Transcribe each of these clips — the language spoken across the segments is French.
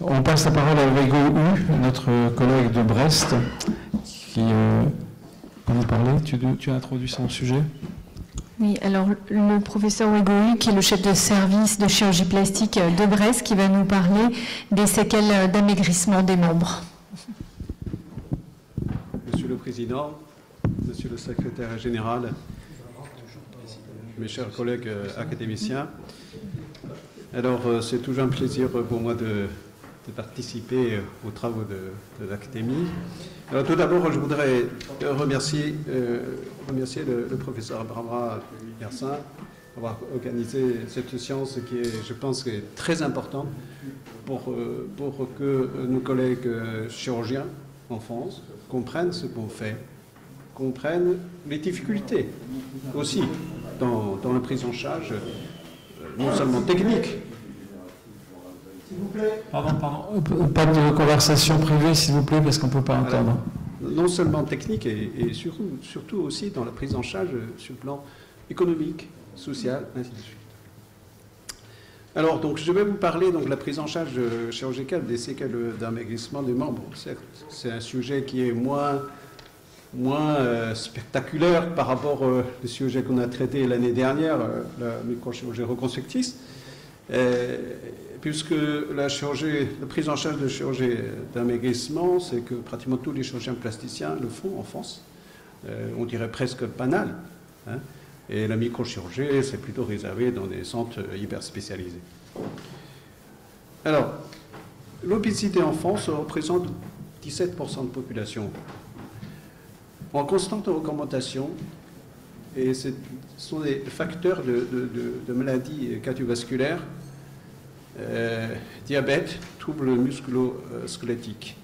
On passe la parole à Hugo Hu, notre collègue de Brest, qui peut nous parler. Tu as introduit son sujet. Oui, alors le professeur Hugo Hu, qui est le chef de service de chirurgie plastique de Brest, qui va nous parler des séquelles d'amaigrissement des membres. Monsieur le Président, Monsieur le Secrétaire Général, mes chers collègues académiciens, alors c'est toujours un plaisir pour moi de participer aux travaux de l'Académie. Alors tout d'abord, je voudrais remercier le professeur Barbara Yersin d'avoir organisé cette séance qui est, je pense, très importante pour que nos collègues chirurgiens en France comprennent ce qu'on fait, comprennent les difficultés aussi dans la prise en charge, non seulement technique. S'il vous plaît. Pardon. Pas de conversation privée, s'il vous plaît, parce qu'on ne peut pas entendre. Non seulement technique et surtout aussi dans la prise en charge sur le plan économique, social, ainsi de suite. Alors, donc, je vais vous parler de la prise en charge chirurgicale des séquelles d'amaigrissement des membres. Certes, c'est un sujet qui est moins spectaculaire par rapport au sujet qu'on a traité l'année dernière, la microchirurgie reconstructrice, puisque la prise en charge de chirurgie d'amaigrissement, c'est que pratiquement tous les chirurgiens plasticiens le font en France, on dirait presque banal, hein, et la microchirurgie, c'est plutôt réservé dans des centres hyper spécialisés. Alors, l'obésité en France représente 17% de population, en constante augmentation, et ce sont des facteurs de maladies cardiovasculaires, diabète, troubles musculo-squelettiques.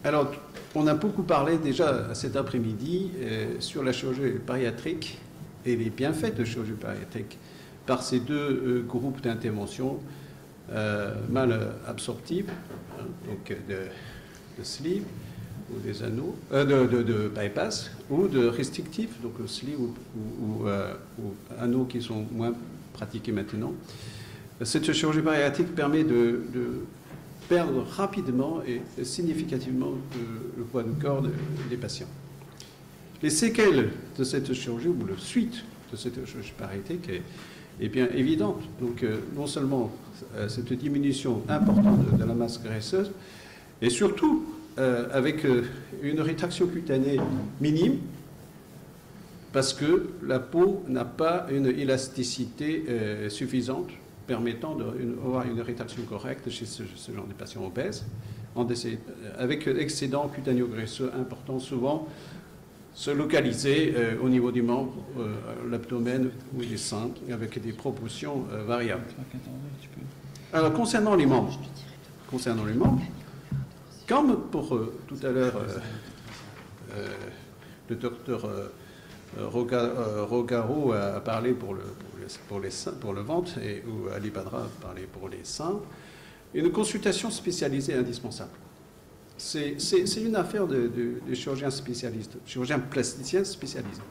Alors, on a beaucoup parlé déjà cet après-midi sur la chirurgie bariatrique et les bienfaits de chirurgie bariatrique par ces deux groupes d'intervention mal absorptives, hein, donc de sleeve ou des anneaux, de bypass ou de restrictifs, donc le sleeve ou anneaux qui sont moins pratiqués maintenant. Cette chirurgie bariatrique permet de perdre rapidement et significativement le poids du corps des patients. Les séquelles de cette chirurgie ou la suite de cette chirurgie bariatrique est bien évidente. Donc non seulement cette diminution importante de la masse graisseuse, et surtout avec une rétraction cutanée minime, parce que la peau n'a pas une élasticité suffisante permettant d'avoir une rétraction correcte chez ce genre de patients obèses, avec excédent cutaneo-graisseux important, souvent se localiser au niveau du membre, l'abdomen ou des seins, avec des proportions variables. Alors, concernant les membres, comme pour tout à l'heure le docteur Rogaro a parlé pour le ventre, ou Ali Badra a parlé pour les seins, une consultation spécialisée est indispensable. C'est une affaire de chirurgiens spécialistes, chirurgiens plasticiens spécialisés.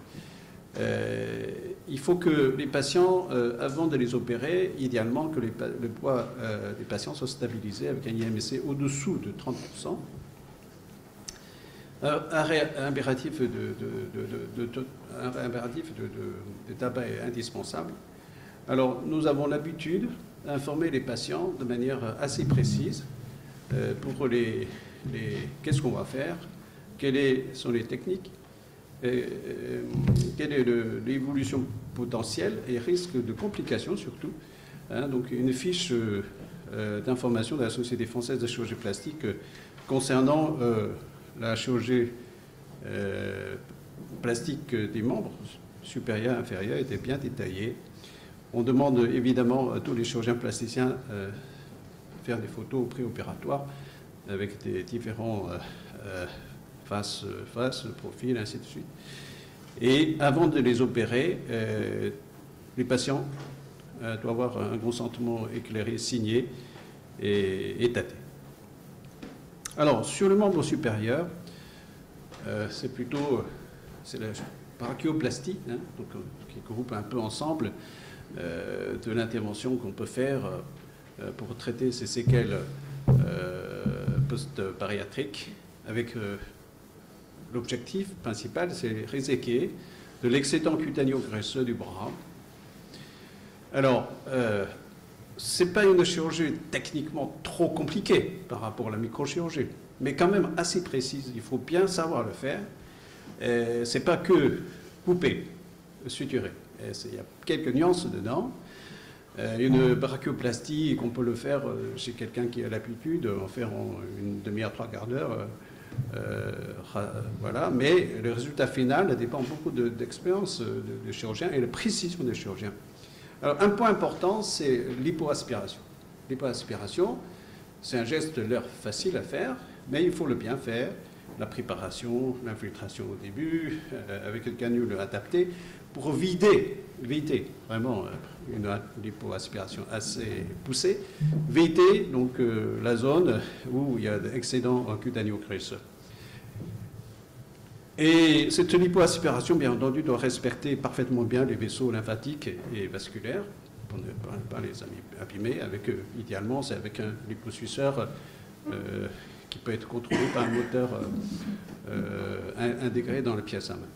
Il faut que les patients, avant de les opérer, idéalement que le poids des patients soit stabilisé avec un IMC au-dessous de 30%. Un impératif de tabac est indispensable. Alors, nous avons l'habitude d'informer les patients de manière assez précise pour qu'est-ce qu'on va faire, quelles sont les techniques, quelle est l'évolution potentielle et risque de complications surtout. Hein, donc, une fiche d'information de la Société française de chirurgie plastique concernant la chirurgie plastique des membres supérieurs et inférieurs était bien détaillée. On demande évidemment à tous les chirurgiens plasticiens de faire des photos préopératoires avec des différents face, profil, ainsi de suite. Et avant de les opérer, les patients doivent avoir un consentement éclairé, signé et daté. Alors, sur le membre supérieur, c'est la brachioplastie, hein, donc, qui groupe un peu ensemble de l'intervention qu'on peut faire pour traiter ces séquelles post-bariatriques avec l'objectif principal, c'est réséquer de l'excédent cutaneo-graisseux du bras. Alors, ce n'est pas une chirurgie techniquement trop compliquée par rapport à la microchirurgie, mais quand même assez précise. Il faut bien savoir le faire. Ce n'est pas que couper, suturer. Il y a quelques nuances dedans. Une brachioplastie, qu'on peut le faire chez quelqu'un qui a l'habitude, en faire en une demi-heure, 3/4 d'heure. Voilà. Mais le résultat final dépend beaucoup d'expérience de chirurgien et de précision des chirurgiens. Alors, un point important, c'est l'hypoaspiration. L'hypoaspiration, c'est un geste de l'heure facile à faire, mais il faut le bien faire. La préparation, l'infiltration au début, avec une canule adaptée, pour vider vraiment une lipoaspiration assez poussée, vider donc la zone où il y a d'excédent cutaneo-graisseux. Et cette lipoaspiration, bien entendu, doit respecter parfaitement bien les vaisseaux lymphatiques et vasculaires, pour ne pas les abîmer. Idéalement, c'est avec un liposuceur qui peut être contrôlé par un moteur intégré dans la pièce à main.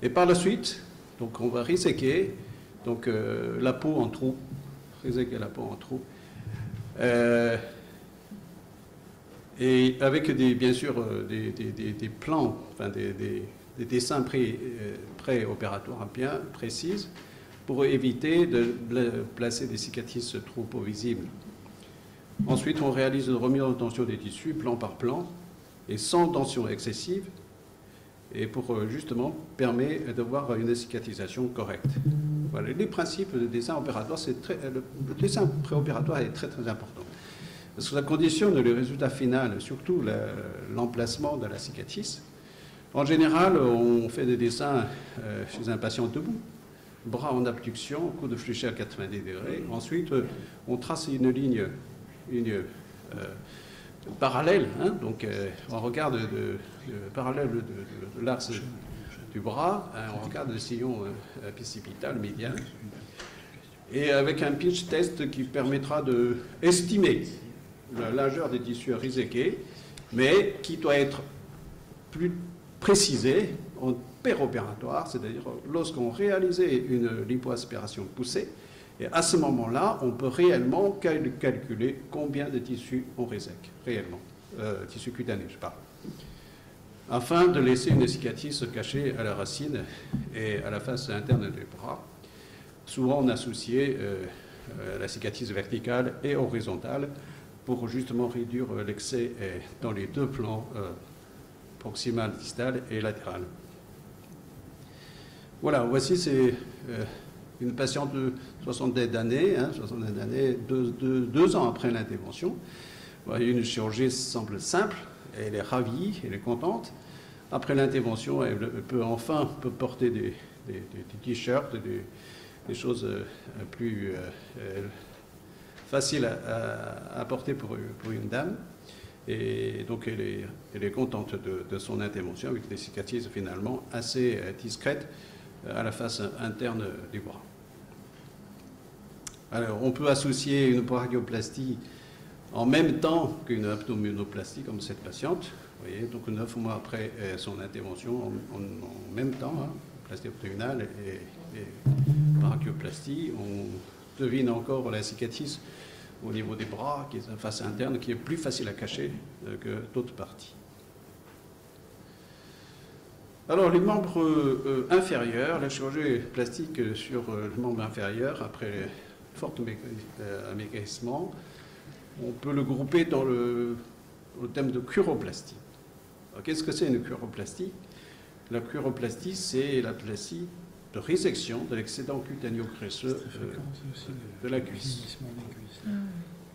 Et par la suite, donc on va réséquer donc, la peau en trous, réséquer la peau en trous, et avec bien sûr des plans, enfin des dessins préopératoires bien précis pour éviter de placer des cicatrices trop peu visibles. Ensuite, on réalise une remise en tension des tissus, plan par plan, et sans tension excessive, et pour justement permettre d'avoir une cicatrisation correcte. Voilà, les principes de dessin opératoire, le dessin préopératoire est très très important. Parce que ça conditionne le résultat final, surtout l'emplacement de la cicatrice. En général, on fait des dessins chez un patient debout, bras en abduction, coude fléché à 90 degrés. Ensuite, on trace une ligne parallèle, hein, donc on regarde parallèle de l'axe du bras, hein, on regarde le sillon occipital médian, et avec un pitch test qui permettra d'estimer la largeur des tissus à réséquer, mais qui doit être plus précisé en péropératoire, c'est-à-dire lorsqu'on réalisait une lipoaspiration poussée, et à ce moment-là, on peut réellement calculer combien de tissus on résèque, réellement, tissus cutanés, je parle, afin de laisser une cicatrice cachée à la racine et à la face interne du bras. Souvent, on associait la cicatrice verticale et horizontale pour justement réduire l'excès dans les deux plans, proximal, distal et latéral. Voilà, voici, c'est une patiente de 70 d'années, 2 ans après l'intervention. Une chirurgie semble simple, elle est ravie, elle est contente. Après l'intervention, elle peut enfin porter des t-shirts, des choses plus faciles à porter pour une dame. Et donc elle est contente de son intervention avec des cicatrices finalement assez discrètes à la face interne du bras. Alors, on peut associer une brachioplastie en même temps qu'une abdominoplastie, comme cette patiente. Vous voyez, donc 9 mois après son intervention, en même temps, hein, plastie abdominale et brachioplastie, on devine encore la cicatrice au niveau des bras, qui est la face interne, qui est plus facile à cacher que d'autres parties. Alors, les membres inférieurs, la chirurgie plastique sur le membre inférieur, après fort amaigrissement, on peut le grouper dans le thème de curoplastie. Qu'est-ce que c'est une curoplastie? La curoplastie, c'est la plastie de résection de l'excédent cutaneo-graisseux de la cuisse.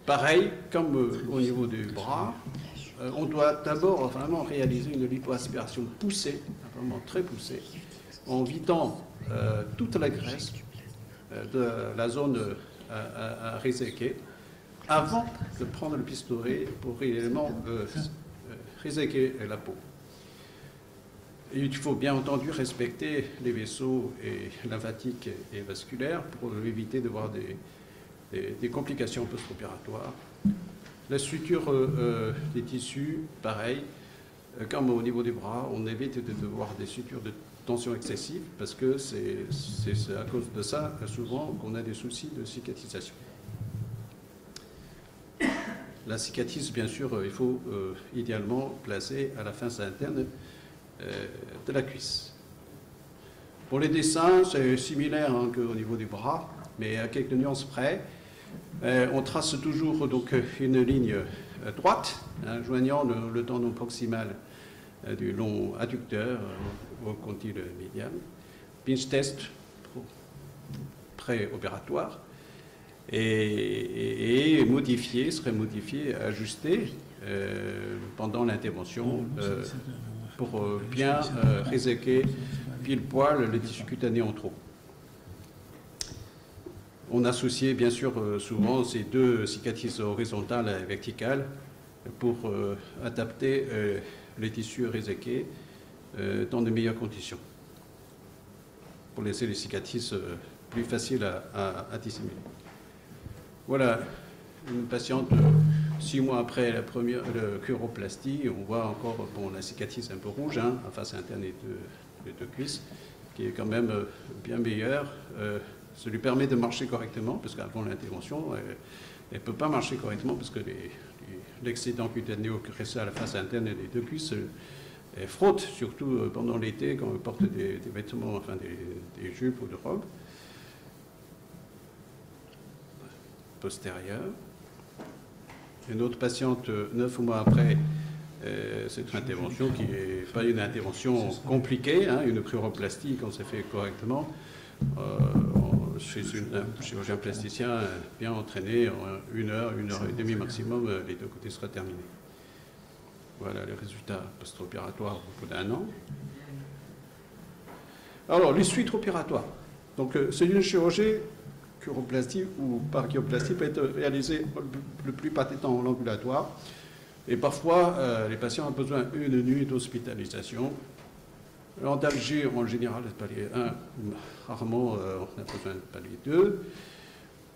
Pareil, comme au niveau du bras, on doit d'abord vraiment réaliser une lipoaspiration poussée, vraiment très poussée, en vidant toute la graisse de la zone à réséquer, avant de prendre le pistolet pour réellement réséquer la peau. Et il faut bien entendu respecter les vaisseaux lymphatiques et vasculaires pour éviter de voir des complications post-opératoires. La suture des tissus, pareil, comme au niveau des bras, on évite de voir des sutures de tension excessive parce que c'est à cause de ça, souvent, qu'on a des soucis de cicatrisation. La cicatrice, bien sûr, il faut idéalement placer à la face interne de la cuisse. Pour les dessins, c'est similaire hein, qu'au niveau du bras, mais à quelques nuances près. On trace toujours donc, une ligne droite, hein, joignant le tendon proximal du long adducteur au condyle médial. Pinch test pré-opératoire. Et serait modifié, ajusté pendant l'intervention pour bien réséquer pile poil les tissus cutanés en trop. On associait bien sûr souvent ces deux cicatrices horizontales et verticales pour adapter les tissus réséqués dans de meilleures conditions, pour laisser les cicatrices plus faciles à dissimuler. Voilà une patiente 6 mois après la première curoplastie. On voit encore bon, la cicatrice un peu rouge, hein, en face interne des deux cuisses, qui est quand même bien meilleure. Ça lui permet de marcher correctement, parce qu'avant l'intervention, elle ne peut pas marcher correctement, parce que l'excédent cutanéo-crécé à la face interne des deux cuisses, elle frotte, surtout pendant l'été, quand on porte des vêtements, enfin des jupes ou des robes. Postérieure. Une autre patiente, 9 mois après cette intervention, qui n'est pas une intervention compliquée, hein, une curoplastie, quand c'est fait correctement, chez un chirurgien plasticien bien entraîné, en 1 heure, 1 heure et demie maximum, les deux côtés seraient terminés. Voilà les résultats post-opératoires au bout d'1 an. Alors, les suites opératoires. Donc, c'est une chirurgie curoplastie ou brachioplastie peut être réalisée le plus temps en ambulatoire. Et parfois, les patients ont besoin d'une nuit d'hospitalisation. L'antalgie, en général, c'est palier 1. Rarement, on a besoin de palier 2.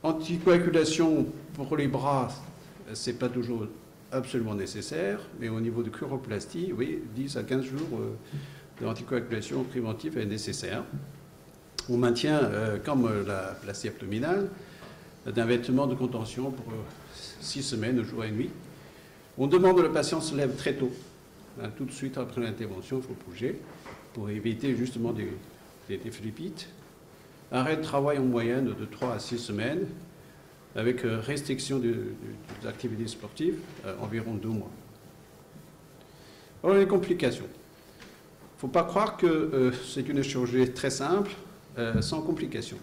Anticoagulation pour les bras, ce n'est pas toujours absolument nécessaire. Mais au niveau de curoplastie, oui, 10 à 15 jours d'anticoagulation préventive est nécessaire. On maintient, comme la plastie abdominale, d'un vêtement de contention pour 6 semaines, jour et nuit. On demande que le patient se lève très tôt. Hein, tout de suite après l'intervention, il faut bouger pour éviter justement des phlébites. Arrêt de travail en moyenne de 3 à 6 semaines, avec restriction des activités sportives, environ 2 mois. Alors les complications. Il ne faut pas croire que c'est une chirurgie très simple, sans complications.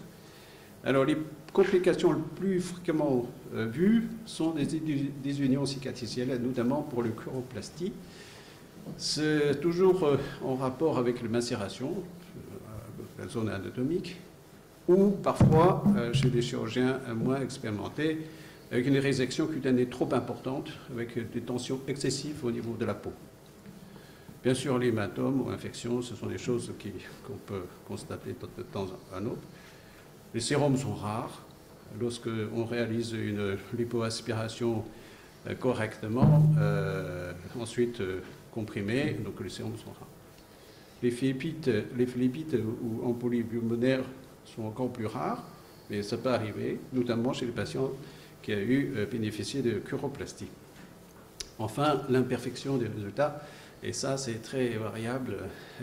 Alors, les complications les plus fréquemment vues sont des unions cicatricielles, notamment pour le curoplastie. C'est toujours en rapport avec la macération, la zone anatomique, ou parfois chez des chirurgiens moins expérimentés, avec une résection cutanée trop importante, avec des tensions excessives au niveau de la peau. Bien sûr, les hématomes ou infections, ce sont des choses qu'on peut constater de temps à autre. Les sérums sont rares. Lorsqu'on réalise une lipoaspiration correctement, ensuite comprimée, donc les sérums sont rares. Les phlébites ou ampoules pulmonaires sont encore plus rares, mais ça peut arriver, notamment chez les patients qui ont bénéficié de curoplastie. Enfin, l'imperfection des résultats. Et ça, c'est très variable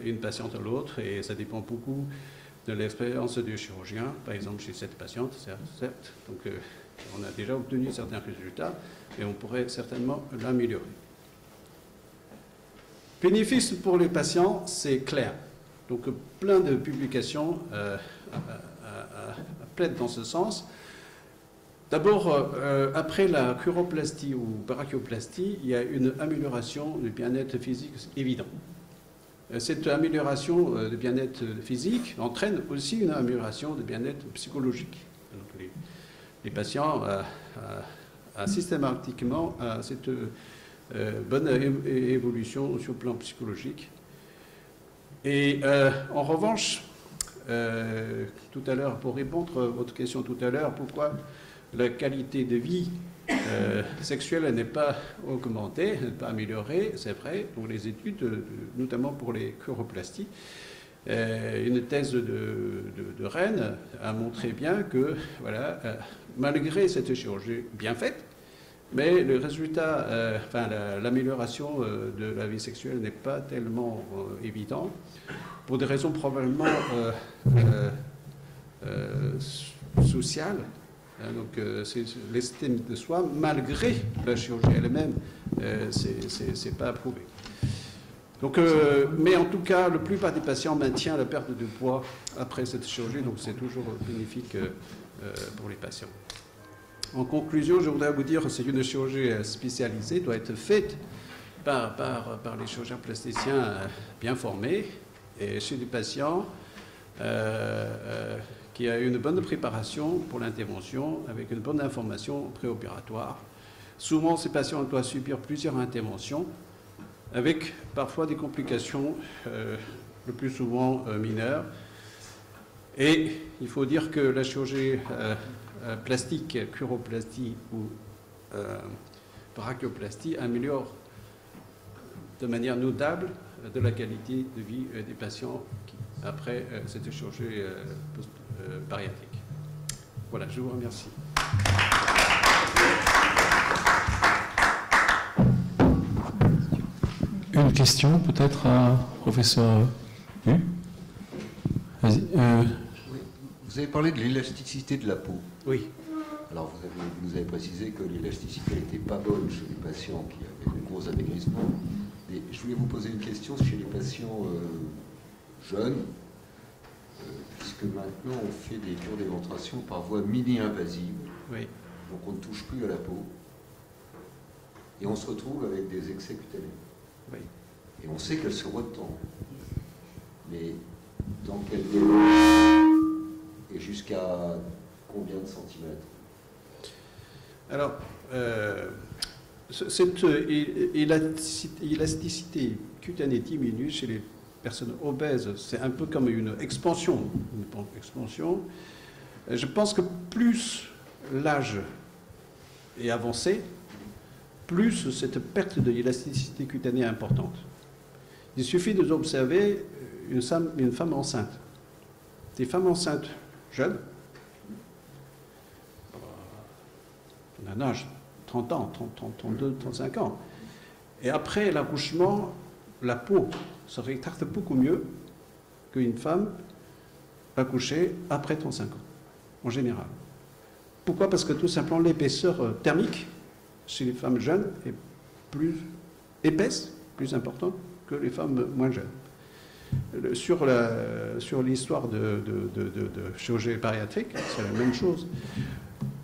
d'une patiente à l'autre et ça dépend beaucoup de l'expérience du chirurgien. Par exemple, chez cette patiente, certes, donc on a déjà obtenu certains résultats et on pourrait certainement l'améliorer. Bénéfice pour les patients, c'est clair. Donc plein de publications plaident dans ce sens. D'abord, après la curoplastie ou brachioplastie, il y a une amélioration du bien-être physique évident. Cette amélioration du bien-être physique entraîne aussi une amélioration du bien-être psychologique. Donc les patients systématiquement cette bonne évolution sur le plan psychologique. Et en revanche, tout à l'heure, pour répondre à votre question tout à l'heure, pourquoi la qualité de vie sexuelle n'est pas augmentée, n'est pas améliorée, c'est vrai, pour les études, notamment pour les chiroplasties. Une thèse de Rennes a montré bien que, voilà, malgré cette chirurgie bien faite, mais le résultat, l'amélioration de la vie sexuelle n'est pas tellement évident, pour des raisons probablement sociales. Donc, l'estime de soi, malgré la chirurgie elle-même, c'est pas approuvé. Donc, mais en tout cas, la plupart des patients maintiennent la perte de poids après cette chirurgie, donc c'est toujours bénéfique pour les patients. En conclusion, je voudrais vous dire que c'est une chirurgie spécialisée, doit être faite par les chirurgiens plasticiens bien formés et chez des patients qui a une bonne préparation pour l'intervention avec une bonne information préopératoire. Souvent, ces patients doivent subir plusieurs interventions avec parfois des complications, le plus souvent mineures. Et il faut dire que la chirurgie plastique, chiroplastie ou brachioplastie améliore de manière notable de la qualité de vie des patients après cette chirurgie bariatrique. Voilà, je vous remercie. Une question peut-être à professeur Hu. Vas-y. Oui. Vous avez parlé de l'élasticité de la peau. Oui. Alors vous nous avez précisé que l'élasticité n'était pas bonne chez les patients qui avaient de gros amaigrissement. Et je voulais vous poser une question chez les patients jeunes, puisque maintenant on fait des cures d'éventration par voie mini-invasive. Oui. Donc on ne touche plus à la peau. Et on se retrouve avec des excès cutanés. Oui. Et on sait qu'elle se retend. Mais dans quel délai et jusqu'à combien de centimètres? Alors, cette élasticité cutanée diminue chez les personnes obèses. C'est un peu comme une expansion. Je pense que plus l'âge est avancé, plus cette perte de l'élasticité cutanée est importante. Il suffit d'observer une femme enceinte. Des femmes enceintes jeunes, on a un âge, 30 ans, 32, 35 ans. Et après l'accouchement, la peau se rétracte beaucoup mieux qu'une femme accouchée après 35 ans, en général. Pourquoi? Parce que tout simplement l'épaisseur thermique chez les femmes jeunes est plus épaisse, plus importante que les femmes moins jeunes. Sur l'histoire de chirurgie bariatrique, c'est la même chose.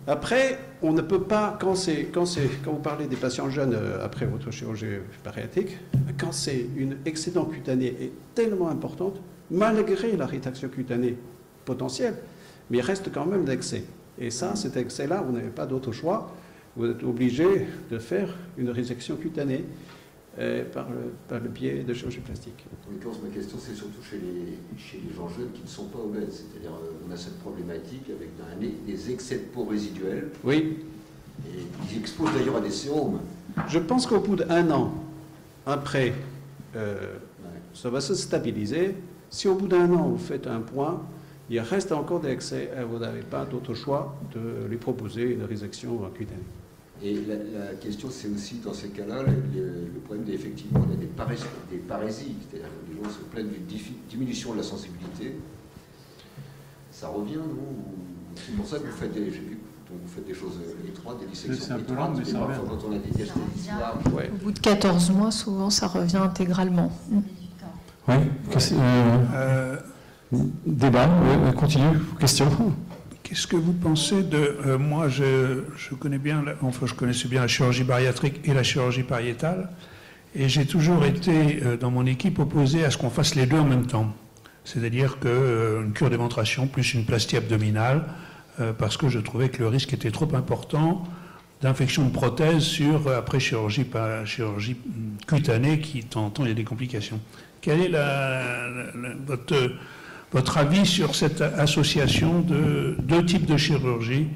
Après, on ne peut pas, quand vous parlez des patients jeunes après votre chirurgie bariatrique, quand c'est une excédent cutané est tellement importante, malgré la rétraction cutanée potentielle, mais il reste quand même l'excès. Et ça, cet excès-là, vous n'avez pas d'autre choix. Vous êtes obligé de faire une résection cutanée par le biais de chirurgie plastique. En l'occurrence, ma question, c'est surtout chez les gens jeunes qui ne sont pas obèses. C'est-à-dire, on a cette problématique avec des excès de peau résiduels. Oui. Et ils exposent d'ailleurs à des séromes. Je pense qu'au bout d'1 an, après, ça va se stabiliser. Si au bout d'1 an, vous faites un point, il reste encore des excès, vous n'avez pas d'autre choix de lui proposer une résection cutanée. Et la question, c'est aussi, dans ces cas-là, le problème d'effectivement, on a des parésies, c'est-à-dire que les gens se plaignent d'une diminution de la sensibilité. Ça revient, non? C'est pour ça que vous faites des choses étroites, des dissections étroites, mais parfois quand on a des diasthésies larges... Ouais. Au bout de 14 mois, souvent, ça revient intégralement. Oui, débat, continue, question. Qu'est-ce que vous pensez de... moi, je connaissais bien la chirurgie bariatrique et la chirurgie pariétale, et j'ai toujours été, dans mon équipe, opposé à ce qu'on fasse les deux en même temps. C'est-à-dire qu'une cure d'éventration plus une plastie abdominale, parce que je trouvais que le risque était trop important d'infection de prothèse après chirurgie cutanée, qui, de temps en temps, il y a des complications. Quel est votre avis sur cette association de deux types de chirurgie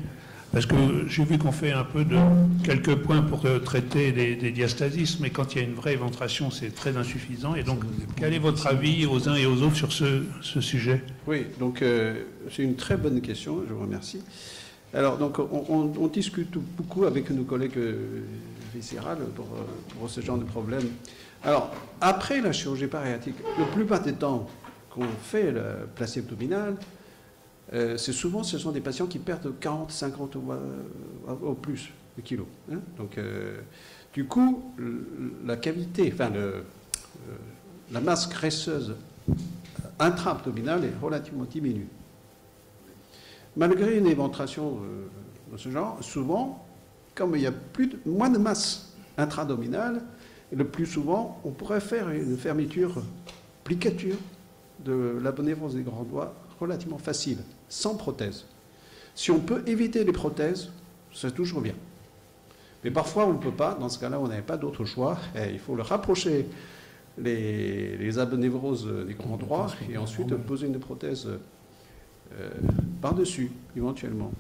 Parce que j'ai vu qu'on fait un peu de quelques points pour traiter des diastasis, mais quand il y a une vraie éventration, c'est très insuffisant. Et donc, quel est votre avis aux uns et aux autres sur ce sujet? Oui, donc c'est une très bonne question, je vous remercie. Alors, donc, on discute beaucoup avec nos collègues viscérales pour ce genre de problème. Alors, après la chirurgie bariatrique, la plupart des temps qu'on fait la plastie abdominale, ce sont des patients qui perdent 40, 50 ou plus de kilos. Hein. Donc, du coup, la cavité, enfin, la masse graisseuse intra-abdominale est relativement diminuée. Malgré une éventration de ce genre, souvent, comme il y a moins de masse intra-abdominale, le plus souvent, on pourrait faire une fermeture, plicature de l'aponévrose des grands doigts relativement facile, sans prothèse. Si on peut éviter les prothèses, c'est toujours bien. Mais parfois, on ne peut pas. Dans ce cas-là, on n'avait pas d'autre choix. Et il faut le rapprocher les aponévroses des grands doigts et ensuite poser une prothèse par-dessus, éventuellement.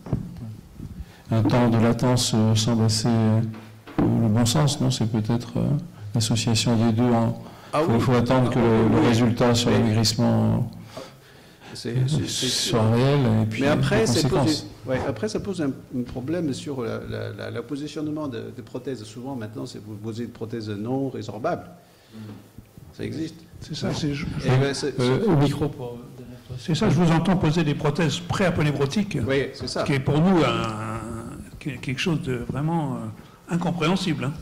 Un temps de latence semble assez le bon sens, non? C'est peut-être l'association des deux. Il faut attendre que le résultat sur l'amaigrissement soit réel. Et puis, mais après, ça pose un problème sur le positionnement de prothèses. Souvent, maintenant, c'est vous posez une prothèse non résorbable. Ça existe. C'est ça. Au micro pour... C'est ça, je vous entends poser des prothèses pré-aponébrotiques, oui, c'est ça. Ce qui est pour nous quelque chose de vraiment incompréhensible. Hein.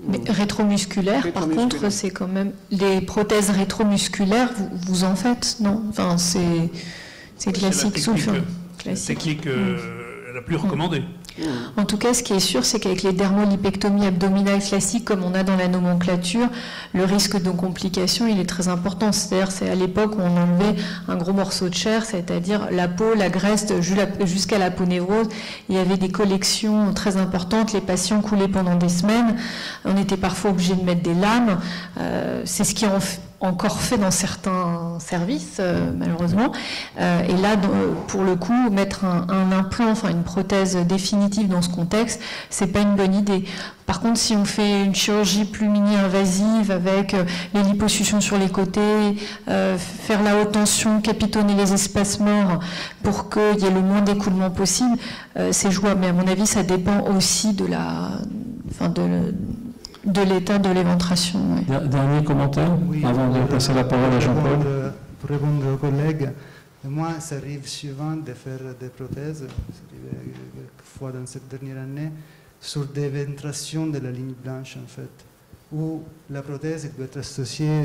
Mais rétromusculaire, par contre, c'est quand même... Les prothèses rétromusculaires, vous en faites, non? Enfin, c'est classique sous le fond. La technique la plus recommandée. En tout cas, ce qui est sûr, c'est qu'avec les dermolipectomies abdominales classiques, comme on a dans la nomenclature, le risque de complications, il est très important. C'est-à-dire, c'est à l'époque où on enlevait un gros morceau de chair, c'est-à-dire la peau, la graisse, jusqu'à la peau-névrose. Il y avait des collections très importantes. Les patients coulaient pendant des semaines. On était parfois obligé de mettre des lames. C'est ce qui est encore fait dans certains services, malheureusement. Et là, pour le coup, mettre un implant, enfin une prothèse définitive dans ce contexte, c'est pas une bonne idée. Par contre, si on fait une chirurgie plus mini-invasive avec les liposuctions sur les côtés, faire la haute tension, capitonner les espaces morts pour qu'il y ait le moins d'écoulement possible, c'est jouable. Mais à mon avis, ça dépend aussi de l'état de l'éventration. Oui. Dernier commentaire, avant de passer la parole à Jean-Paul. Pour répondre aux collègues, moi, ça arrive souvent de faire des prothèses, ça arrive quelquefois dans cette dernière année, sur des éventrations de la ligne blanche, en fait, où la prothèse doit être associée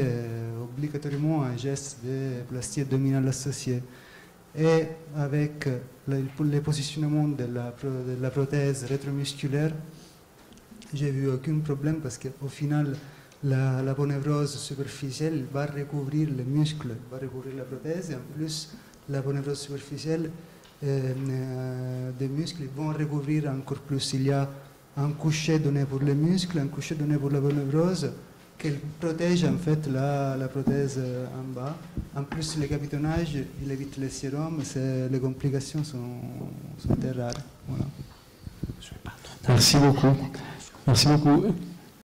obligatoirement à un geste de plastie abdominale associé. Et avec le positionnement de la prothèse rétromusculaire, j'ai vu aucun problème parce qu'au final, la ponévrose superficielle va recouvrir le muscle, va recouvrir la prothèse, et en plus, la ponévrose superficielle des muscles vont recouvrir encore plus. Il y a un coucher donné pour les muscles, un coucher donné pour la ponévrose, qui protège en fait la prothèse en bas. En plus, le capitonnage, il évite les sérums, les complications sont très rares. Voilà. Merci beaucoup. Merci beaucoup.